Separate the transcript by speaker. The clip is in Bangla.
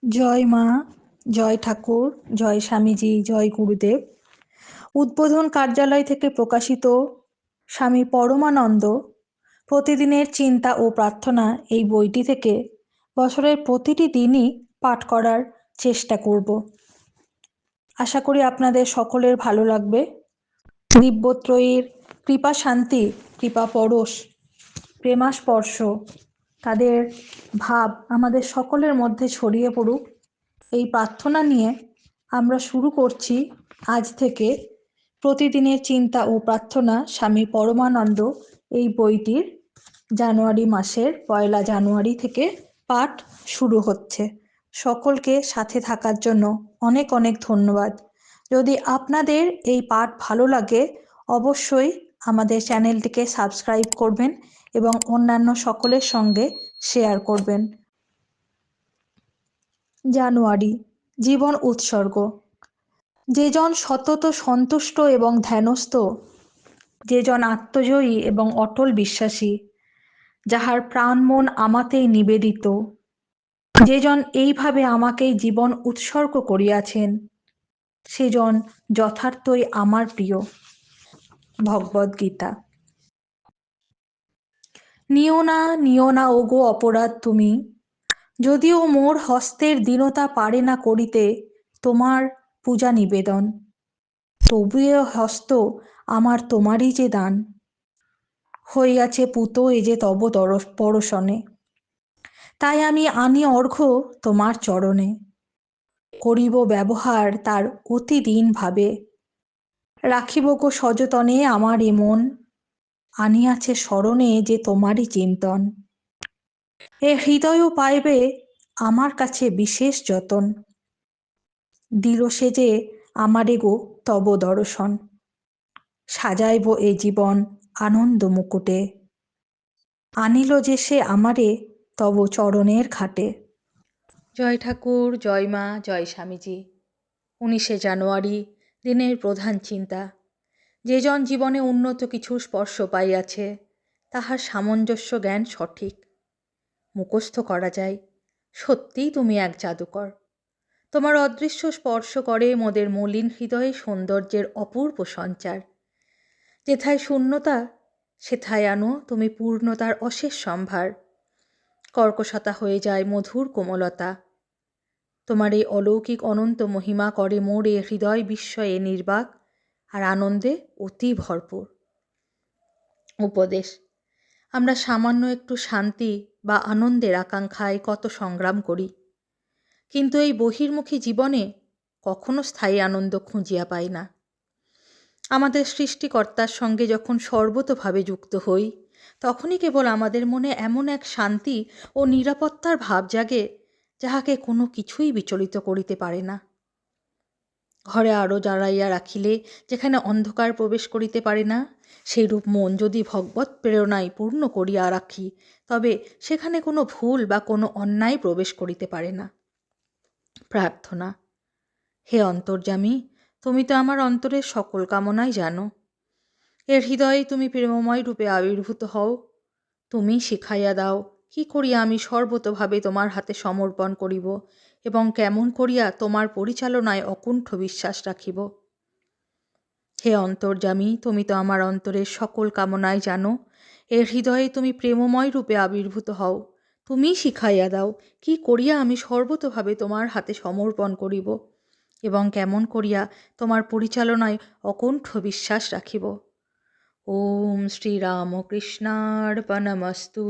Speaker 1: জয় মা, জয় ঠাকুর, জয় স্বামীজি, জয় গুরুদেব। উদ্বোধন কার্যালয় থেকে প্রকাশিত স্বামী পরমানন্দ প্রতিদিনের চিন্তা ও প্রার্থনা এই বইটি থেকে বছরের প্রতিটি দিনই পাঠ করার চেষ্টা করব। আশা করি আপনাদের সকলের ভালো লাগবে। দিব্যত্রয়ীর কৃপা শান্তি, কৃপা পরশ, প্রেমাস্পর্শ, তাদের ভাব আমাদের সকলের মধ্যে ছড়িয়ে পড়ুক, এই প্রার্থনা নিয়ে আমরা শুরু করছি আজ থেকে প্রতিদিনের চিন্তা ও প্রার্থনা স্বামী পরমানন্দ এই বইটির জানুয়ারি মাসের 1 জানুয়ারি থেকে পাঠ শুরু হচ্ছে। সকলকে সাথে থাকার জন্য অনেক অনেক ধন্যবাদ। যদি আপনাদের এই পাঠ ভালো লাগে অবশ্যই আমাদের চ্যানেলটিকে সাবস্ক্রাইব করবেন এবং অন্যান্য সকলের সঙ্গে শেয়ার করবেন। জানুয়ারি, জীবন উৎসর্গ। যেজন সতত সন্তুষ্ট এবং ধ্যানস্থ, যেজন আত্মজয়ী এবং অটল বিশ্বাসী, যাহার প্রাণ মন আমাতেই নিবেদিত, যেজন এইভাবে আমাকেই জীবন উৎসর্গ করিয়াছেন, সেজন যথার্থই আমার প্রিয়। ভগবদ্গীতা। নিও না ওগো অপরাধ তুমি, যদিও মোর হস্তের দীনতা পারে না করিতে তোমার পূজা নিবেদন, তবুও হস্ত আমার তোমারই যে দান, হইয়াছে পুত এ যে তব পরশনে। তাই আমি আনি অর্ঘ্য তোমার চরণে, করিব ব্যবহার তার অতি দিন ভাবে, রাখিব গো সযতনে আমার এ মন, আনিয়াছে স্মরণে যে তোমারই চিন্তন। এ হৃদয়ও পাইবে আমার কাছে বিশেষ যতন, দিল সে যে আমারে গো তব দর্শন, সাজাইব এ জীবন আনন্দ মুকুটে, আনিল যে সে আমারে তব চরণের ঘাটে। জয় ঠাকুর, জয় মা, জয় স্বামীজি। 19 জানুয়ারি দিনের প্রধান চিন্তা। যেজন জীবনে উন্নত কিছু স্পর্শ পাইয়াছে তাহার সামঞ্জস্য জ্ঞান সঠিক। মুখস্থ করা যায়, সত্যিই তুমি এক জাদুকর। তোমার অদৃশ্য স্পর্শ করে মোদের মলিন হৃদয়ে সৌন্দর্যের অপূর্ব সঞ্চার। যেথায় শূন্যতা সেথায় আনো তুমি পূর্ণতার অশেষ সম্ভার। কর্কশতা হয়ে যায় মধুর কোমলতা। তোমার এই অলৌকিক অনন্ত মহিমা করে মোর এ হৃদয় বিস্ময়ে নির্বাক আর আনন্দে অতি ভরপুর। উপদেশ। আমরা সামান্য একটু শান্তি বা আনন্দের আকাঙ্ক্ষায় কত সংগ্রাম করি, কিন্তু এই বহির্মুখী জীবনে কখনো স্থায়ী আনন্দ খুঁজিয়া পাই না। আমাদের সৃষ্টিকর্তার সঙ্গে যখন সর্বতোভাবে যুক্ত হই তখনই কেবল আমাদের মনে এমন এক শান্তি ও নিরাপত্তার ভাব জাগে যাহাকে কোনো কিছুই বিচলিত করিতে পারে না। ঘরে আরও জ্বালাইয়া রাখিলে যেখানে অন্ধকার প্রবেশ করিতে পারে না, সেইরূপ মন যদি ভগবৎ প্রেরণায় পূর্ণ করিয়া রাখি তবে সেখানে কোনো ভুল বা কোনো অন্যায় প্রবেশ করিতে পারে না। প্রার্থনা। হে অন্তর্যামী, তুমি তো আমার অন্তরের সকল কামনাই জানো। এর হৃদয়ে তুমি প্রেমময় রূপে আবির্ভূত হও। তুমি শিখাইয়া দাও কি করিয়া আমি সর্বতোভাবে তোমার হাতে সমর্পণ করিব এবং কেমন করিয়া তোমার পরিচালনায় অকুণ্ঠ বিশ্বাস রাখিব। হে অন্তর্যামী, তুমি তো আমার অন্তরের সকল কামনাই জানো। এর হৃদয়ে তুমি প্রেমময় রূপে আবির্ভূত হও। তুমি শিখাইয়া দাও কি করিয়া আমি সর্বতোভাবে তোমার হাতে সমর্পণ করিব এবং কেমন করিয়া তোমার পরিচালনায় অকুণ্ঠ বিশ্বাস রাখিব। ওম শ্রীরামকৃষ্ণার্পণমস্তু।